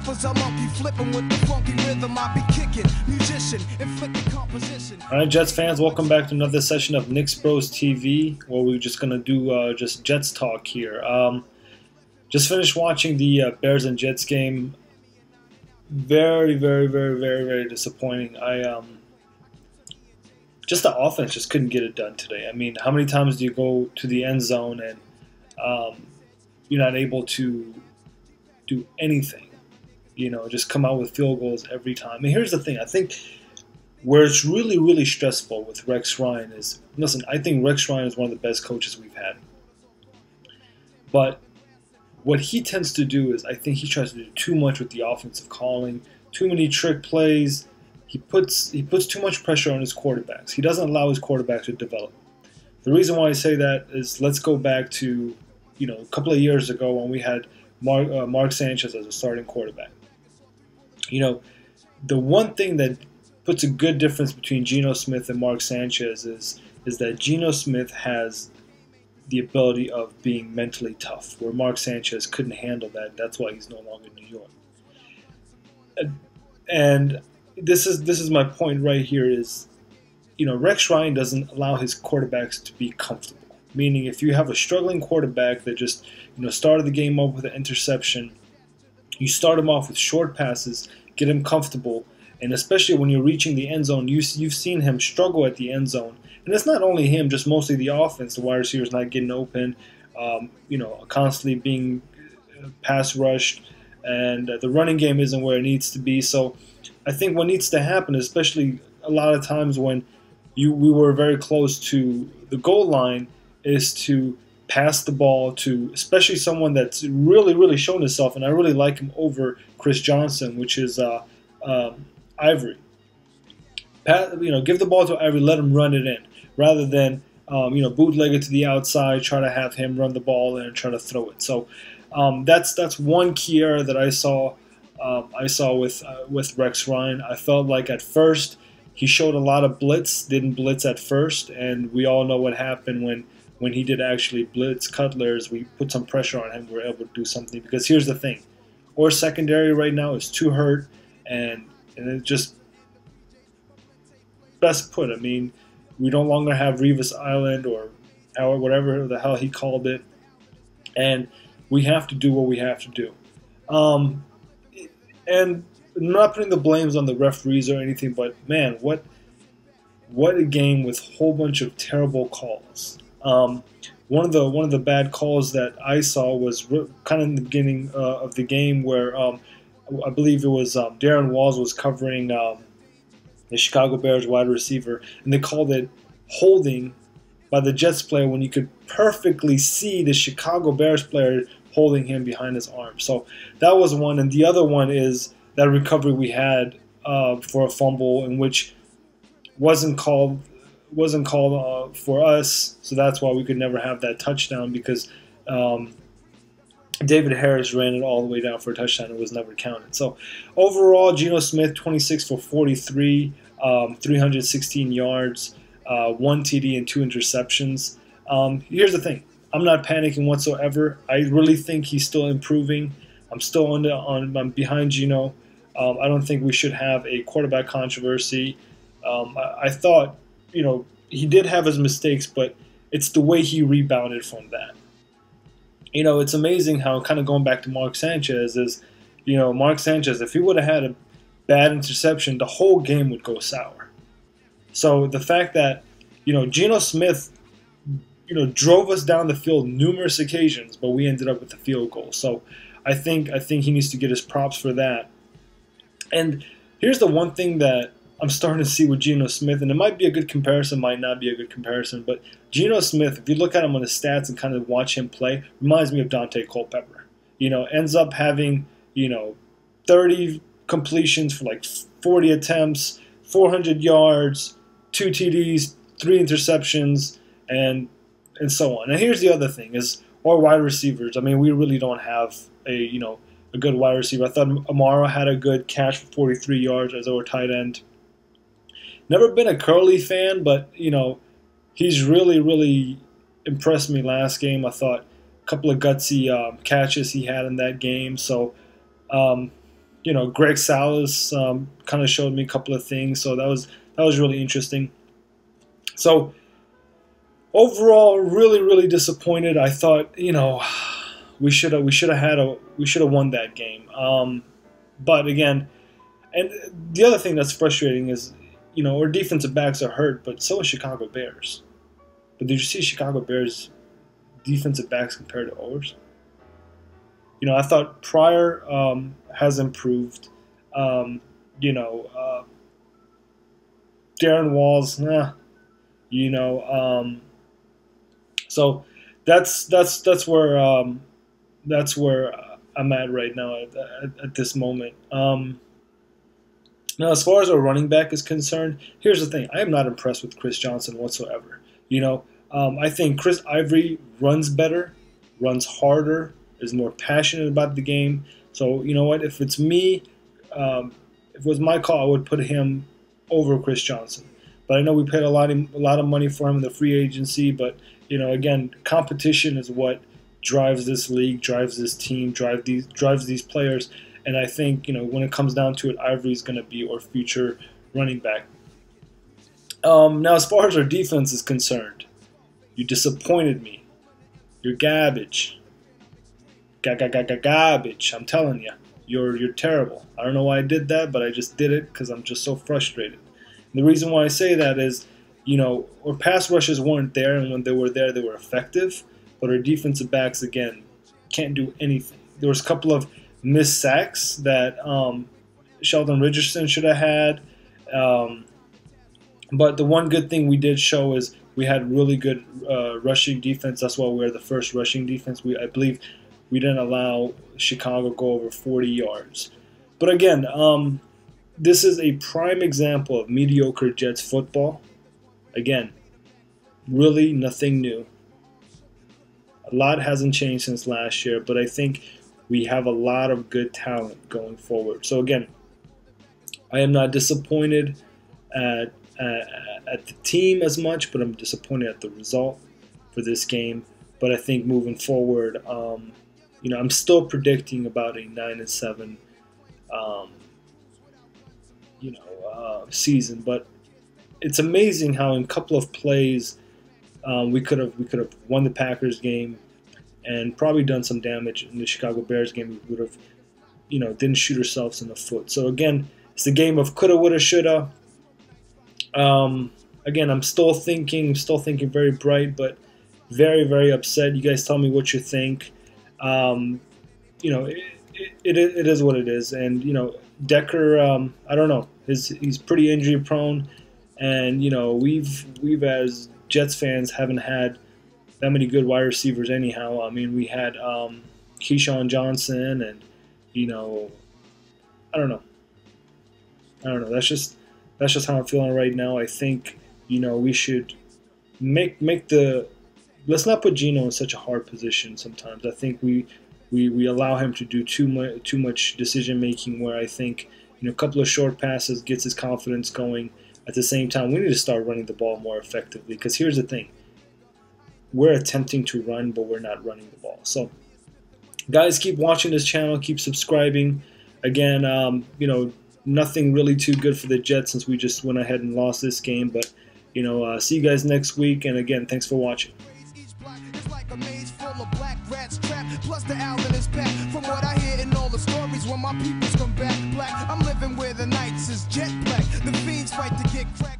rappers are monkey flipping with the funky rhythm. I be kicking, musician, inflicting composition. All right, Jets fans, welcome back to another session of Knicks Bros TV, where we're just gonna do just Jets talk here. Just finished watching the Bears and Jets game. Very disappointing. Just the offense just couldn't get it done today. I mean, how many times do you go to the end zone and you're not able to do anything? You know, just come out with field goals every time. And here's the thing: I think where it's really stressful with Rex Ryan is, listen, I think Rex Ryan is one of the best coaches we've had. But what he tends to do is, I think he tries to do too much with the offensive calling, too many trick plays. He puts too much pressure on his quarterbacks. He doesn't allow his quarterbacks to develop. The reason why I say that is, let's go back to, a couple of years ago when we had Mark Sanchez as a starting quarterback. The one thing that puts a good difference between Geno Smith and Mark Sanchez is that Geno Smith has the ability of being mentally tough, where Mark Sanchez couldn't handle that. That's why he's no longer in New York. And this is my point right here is, Rex Ryan doesn't allow his quarterbacks to be comfortable. Meaning, if you have a struggling quarterback that just, started the game up with an interception, you start him off with short passes, get him comfortable, and especially when you're reaching the end zone, you've seen him struggle at the end zone. And it's not only him, just mostly the offense. The wide receivers not getting open, constantly being pass rushed, and the running game isn't where it needs to be. So I think what needs to happen, especially a lot of times when we were very close to the goal line, is to pass the ball to, especially someone that's really shown himself, and I really like him over Chris Johnson, which is Ivory. Give the ball to Ivory, let him run it in, rather than bootleg it to the outside, try to have him run the ball and try to throw it. So that's one key error that I saw. With Rex Ryan. I felt like at first he showed a lot of blitz, didn't blitz at first, and we all know what happened when he did actually blitz Cutlers. We put some pressure on him. We were able to do something, because here's the thing: our secondary right now is too hurt, and it just, best put, I mean, we no longer have Revis Island or whatever the hell he called it, and we have to do what we have to do. And I'm not putting the blames on the referees or anything, but man, what a game with a whole bunch of terrible calls. One of the bad calls that I saw was kind of in the beginning of the game, where I believe it was Darren Walls was covering the Chicago Bears wide receiver, and they called it holding by the Jets player when you could perfectly see the Chicago Bears player holding him behind his arm. So that was one, and the other one is that recovery we had for a fumble, in which wasn't called for us. So that's why we could never have that touchdown, because David Harris ran it all the way down for a touchdown. It was never counted. So overall, Geno Smith 26 for 43, 316 yards, 1 TD and 2 interceptions. Here's the thing: I'm not panicking whatsoever. I really think he's still improving. I'm still I'm behind Geno. I don't think we should have a quarterback controversy. I thought, he did have his mistakes, but it's the way he rebounded from that. It's amazing how, kind of going back to Mark Sanchez, is, Mark Sanchez, if he would have had a bad interception, the whole game would go sour. So the fact that, Geno Smith, drove us down the field numerous occasions, but we ended up with a field goal. So I think he needs to get his props for that. And here's the one thing that I'm starting to see with Geno Smith, and it might be a good comparison, might not be a good comparison, but Geno Smith, if you look at him on his stats and kind of watch him play, reminds me of Dante Culpepper. Ends up having, 30 completions for like 40 attempts, 400 yards, 2 TDs, 3 interceptions, and so on. And here's the other thing: is our wide receivers. I mean, we really don't have a good wide receiver. I thought Amaro had a good catch for 43 yards as our tight end. Never been a Curly fan, but he's really impressed me last game. I thought a couple of gutsy catches he had in that game. So Greg Salas kind of showed me a couple of things, so that was really interesting. So overall, really disappointed. I thought, we should have won that game. But again, and the other thing that's frustrating is, our defensive backs are hurt, but so is Chicago Bears. But did you see Chicago Bears defensive backs compared to ours? I thought Pryor has improved. Darren Walls, so that's where I'm at right now at this moment. Now, as far as our running back is concerned, here's the thing: I am not impressed with Chris Johnson whatsoever. I think Chris Ivory runs better, runs harder, is more passionate about the game. So you know what? If it's me, if it was my call, I would put him over Chris Johnson. But I know we paid a lot of money for him in the free agency. But again, competition is what drives this league, drives this team, drives these players. And I think when it comes down to it, Ivory is going to be our future running back. Now, as far as our defense is concerned, you disappointed me. You're garbage. Garbage. I'm telling you, you're terrible. I don't know why I did that, but I just did it because I'm just so frustrated. And the reason why I say that is, our pass rushes weren't there, and when they were there, they were effective. But our defensive backs, again, can't do anything. There was a couple of missed sacks that Sheldon Richardson should have had. But the one good thing we did show is we had really good rushing defense. That's why we're the first rushing defense. I believe we didn't allow Chicago go over 40 yards. But again, this is a prime example of mediocre Jets football. Again, really nothing new. A lot hasn't changed since last year, but I think we have a lot of good talent going forward. So again, I am not disappointed at the team as much, but I'm disappointed at the result for this game. But I think moving forward, I'm still predicting about a 9-7, season. But it's amazing how in a couple of plays we could have won the Packers game and probably done some damage in the Chicago Bears game. We would have, didn't shoot ourselves in the foot. So again, it's the game of coulda, woulda, shoulda. Again, I'm still thinking very bright, but very upset. You guys tell me what you think. It is what it is. And, Decker, I don't know. He's pretty injury prone. And, we've as Jets fans haven't had that many good wide receivers anyhow. I mean, we had Keyshawn Johnson and, I don't know. That's just how I'm feeling right now. I think, we should let's not put Geno in such a hard position sometimes. I think we allow him to do too much decision making where I think, a couple of short passes gets his confidence going. At the same time, we need to start running the ball more effectively because here's the thing. We're attempting to run, but we're not running the ball. So, guys, keep watching this channel. Keep subscribing. Again, nothing really too good for the Jets since we just went ahead and lost this game. But, see you guys next week. And, again, thanks for watching. Plus the owl in his back. From what I hear in all the stories, when my peoples come back black, I'm living where the nights is jet black. The fiends fight to get crack.